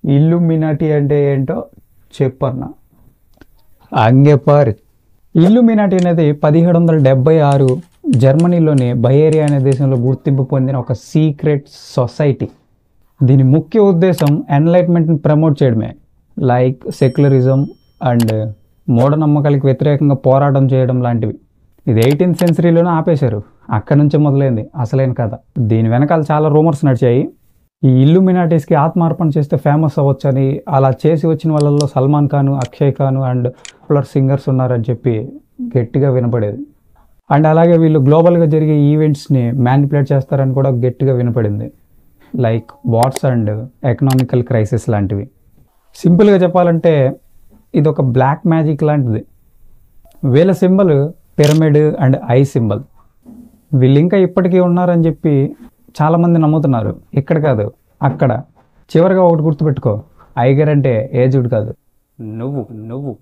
ఇల్లుమినాటి అంటే ఏంటో చెప్పన్నా. అంగెపారి. ఇల్లుమినాటి అనేది 1776 జర్మనీలోని బయేరియా అనే దేశంలో గుర్తింపు పొందిన ఒక సీక్రెట్ సొసైటీ. దీని ముఖ్య ఉద్దేశం ఎన్లైట్మెంట్ని ప్రమోట్ చేయడమే, లైక్ సెక్యులరిజం అండ్ మూఢనమ్మకాలకు వ్యతిరేకంగా పోరాటం చేయడం లాంటివి. ఇది 18th సెంచరీలోనే ఆపేశారు. అక్కడి నుంచే మొదలైంది అసలైన కథ. దీని వెనకాల చాలా రూమర్స్ నడిచాయి. ఈ ఇల్లుమినాటీస్కి ఆత్మార్పణ చేస్తే ఫేమస్ అవ్వచ్చని, అలా చేసి వచ్చిన వాళ్ళల్లో Salman Khan, Akshay Khan and popular singers ఉన్నారని చెప్పి గట్టిగా వినపడేది. అండ్ అలాగే వీళ్ళు గ్లోబల్గా జరిగే ఈవెంట్స్ని మ్యానిపులేట్ చేస్తారని కూడా గట్టిగా వినపడింది, like wars and economical crisis లాంటివి. సింపుల్గా చెప్పాలంటే ఇది ఒక బ్లాక్ మ్యాజిక్ లాంటిది. వీళ్ళ symbol pyramid and eye symbol. వీళ్ళు ఇంకా ఇప్పటికీ ఉన్నారని చెప్పి చాలామంది నమ్ముతున్నారు. ఇక్కడ కాదు, అక్కడ. చివరిగా ఒకటి గుర్తుపెట్టుకో, ఐగర్ అంటే ఏజ్డ్ కాదు, నువ్వు.